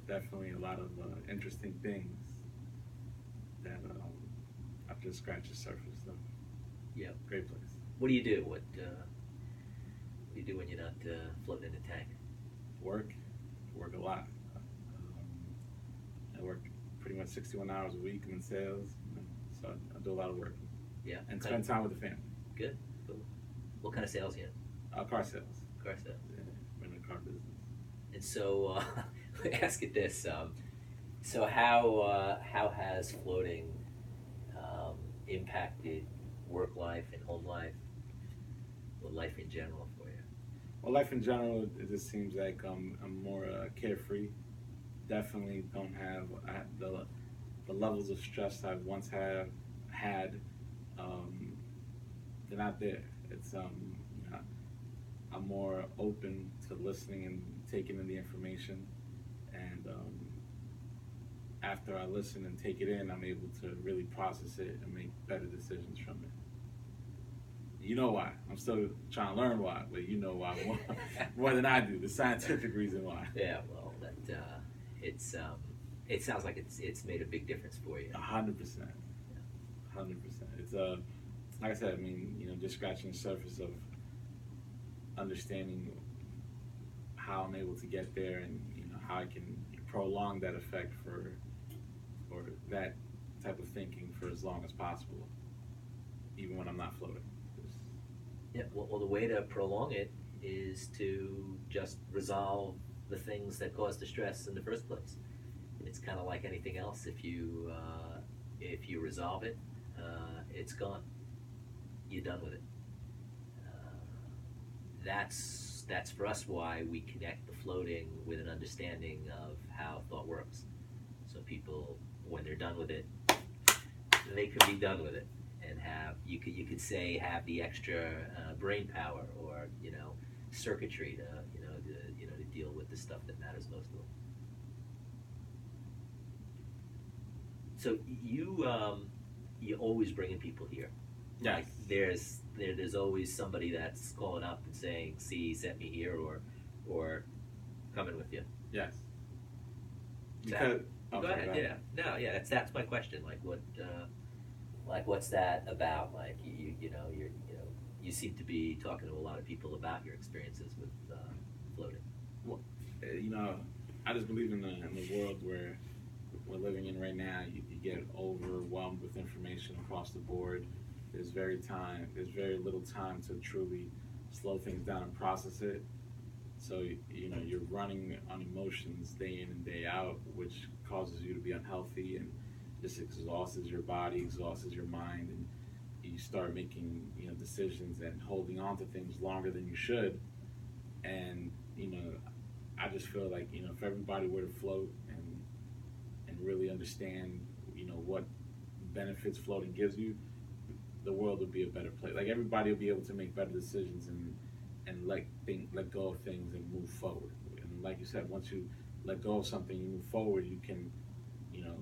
definitely a lot of interesting things that I've just scratched the surface of. Yeah. Great place. What do you do? What do you do when you're not floating in the tank? Work, work a lot. I work pretty much 61 hours a week. I'm in sales, so I do a lot of work Yeah. and spend time with the family. Good. Cool. What kind of sales you in? Car sales. Car sales. Yeah, I'm in the car business. And so, let me ask you this: so how has floating impacted work life and home life, or life in general for you? Well, life in general, it just seems like I'm more carefree. Definitely don't have the levels of stress I once have had. Um, they're not there. It's you know, I'm more open to listening and taking in the information, and after I listen and take it in, I'm able to really process it and make better decisions from it. You know why? I'm still trying to learn why, but you know why more than I do. The scientific reason why. Yeah, well, that it's it sounds like it's made a big difference for you. 100%. 100%. It's like I said. I mean, just scratching the surface of understanding how I'm able to get there, and how I can prolong that effect for that type of thinking for as long as possible, even when I'm not floating. Yeah, well, the way to prolong it is to just resolve the things that cause the stress in the first place. It's kind of like anything else. If you resolve it, it's gone. You're done with it. That's for us why we connect the floating with an understanding of how thought works. So people, when they're done with it, they can be done with it, and have you could say have the extra brain power, or circuitry to to deal with the stuff that matters most to them. So you always bringing people here. Yes. Like there's always somebody that's calling up and saying, "See, sent me here," or coming with you. Yes. Because, Oh, go sorry, ahead. go Yeah. ahead. No. Yeah. That's my question. Like what's that about? Like you seem to be talking to a lot of people about your experiences with floating. Well, I just believe in the world where we're living in right now. You get overwhelmed with information across the board. There's very little time to truly slow things down and process it. So you're running on emotions day in and day out, which causes you to be unhealthy, and just exhausts your body, exhausts your mind, and you start making decisions and holding on to things longer than you should. And I just feel like if everybody were to float and really understand what benefits floating gives you, the world would be a better place. Like everybody will be able to make better decisions and let go of things and move forward. And like you said, once you let go of something, you move forward. You can, you know,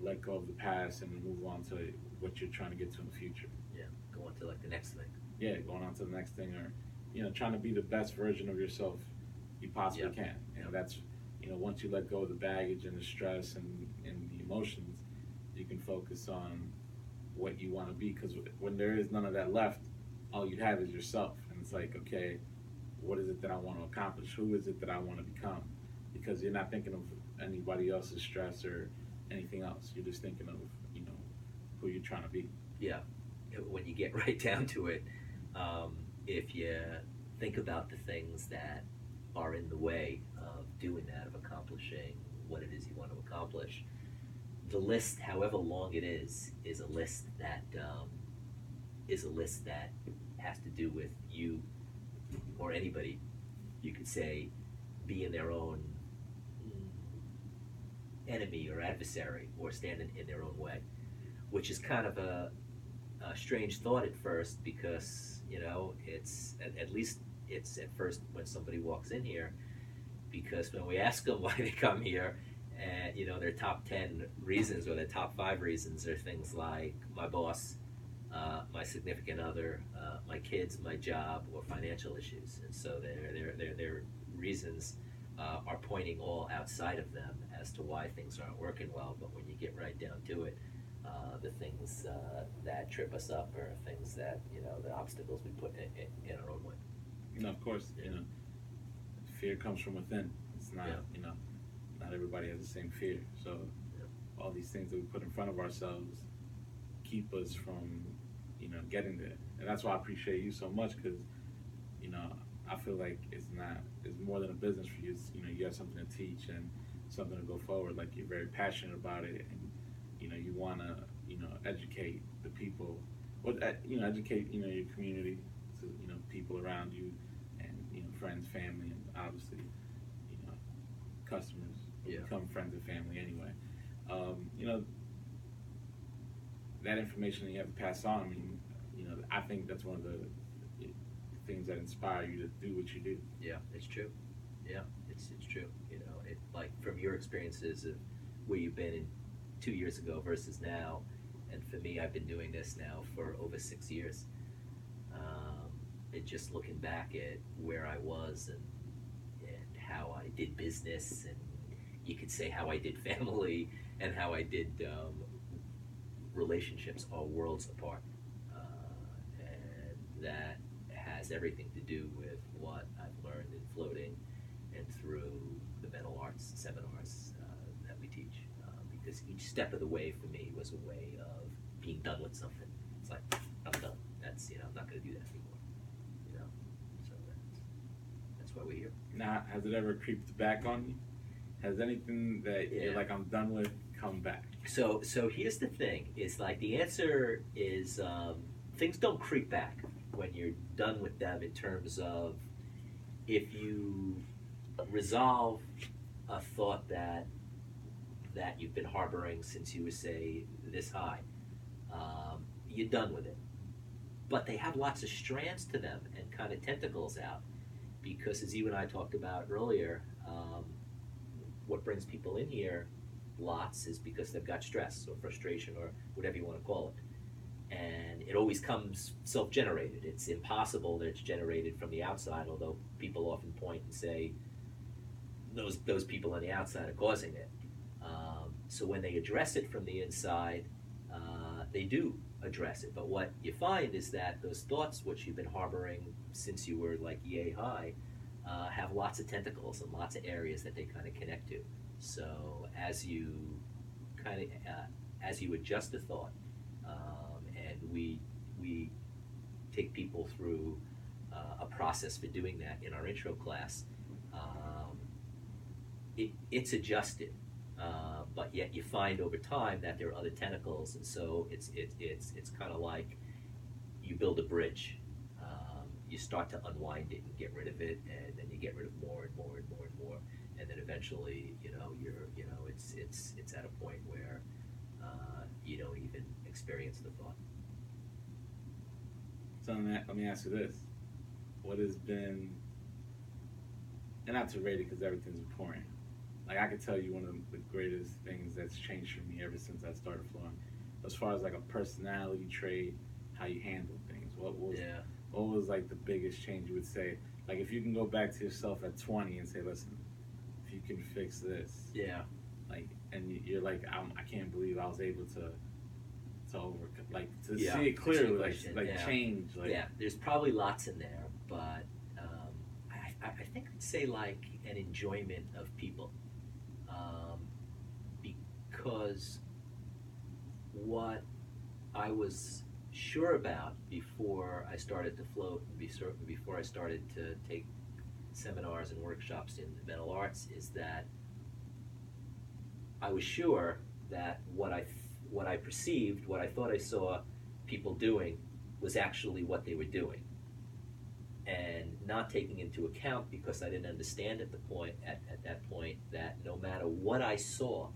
let go of the past and move on to what you're trying to get to in the future. Yeah, go on to like the next thing. Yeah, going on to the next thing, or trying to be the best version of yourself you possibly can. That's once you let go of the baggage and the stress and the emotions, you can focus on what you want to be. Because when there is none of that left, all you have is yourself, and it's like, okay, what is it that I want to accomplish? Who is it that I want to become? Because you're not thinking of anybody else's stress or anything else. You're just thinking of who you're trying to be. Yeah, when you get right down to it, if you think about the things that are in the way of doing that, of accomplishing what it is you want to accomplish, the list, however long it is a list that has to do with you or anybody. You could say being their own enemy or adversary, or standing in their own way, which is kind of a strange thought at first, because it's at least it's at first when somebody walks in here, because when we ask them why they come here, and their top 10 reasons or their top 5 reasons are things like my boss, my significant other, my kids, my job, or financial issues. And so their reasons are pointing all outside of them as to why things aren't working well. But when you get right down to it, the things that trip us up are things that, the obstacles we put in our own way. Of course, fear comes from within. It's not, Yeah. not everybody has the same fear. So Yeah. all these things that we put in front of ourselves keep us from, getting there. And that's why I appreciate you so much, because, I feel like it's more than a business for you. It's, you have something to teach and something to go forward. Like, you're very passionate about it, and, you want to, educate the people, educate, your community, to, people around you, and, friends, family, and obviously, customers who Yeah. become friends and family anyway. That information that you have to pass on, I mean, I think that's one of the things that inspire you to do what you do. Yeah, it's true. Yeah, it's true. Like from your experiences of where you've been in 2 years ago versus now, and for me, I've been doing this now for over 6 years. And just looking back at where I was and how I did business, and you could say how I did family and how I did relationships are worlds apart. And that has everything to do with what I've learned in floating and through the mental arts seminars that we teach. Because each step of the way for me was a way of being done with something. It's like, I'm done. That's, I'm not going to do that anymore. So that's why we're here. Now, has it ever creeped back on you? Has anything that you're like, I'm done with, come back? So here's the thing: is like the answer is things don't creep back when you're done with them. In terms of if you resolve a thought that you've been harboring since you were, say, this high, you're done with it. But they have lots of strands to them and kind of tentacles out, because as you and I talked about earlier, what brings people in here lots is because they've got stress or frustration or whatever you want to call it. And it always comes self-generated. It's impossible that it's generated from the outside, although people often point and say those people on the outside are causing it. So when they address it from the inside, they do address it. But what you find is that those thoughts, which you've been harboring since you were like yay high, have lots of tentacles and lots of areas that they kind of connect to. So as you adjust a thought, and we take people through a process for doing that in our intro class, it's adjusted. But yet you find over time that there are other tentacles, and so it's kind of like you build a bridge. You start to unwind it and get rid of it, and then you get rid of more and more and more and more, and then eventually, it's at a point where you don't even experience the thought. So let me ask you this: what has been, and not to rate it because everything's important. Like, I could tell you one of the greatest things that's changed for me ever since I started flowing, as far as like a personality trait, how you handle things. What was like the biggest change you would say? Like, if you can go back to yourself at 20 and say, listen, if you can fix this, like, and you're like, I can't believe I was able to overcome, like, to see it clearly, like change. Like, there's probably lots in there, but I think I'd say like an enjoyment of people. Because what I was sure about before I started to float, before I started to take seminars and workshops in the mental arts, is that I was sure that what I perceived, what I thought I saw people doing, was actually what they were doing, and not taking into account, because I didn't understand at that point, that no matter what I saw,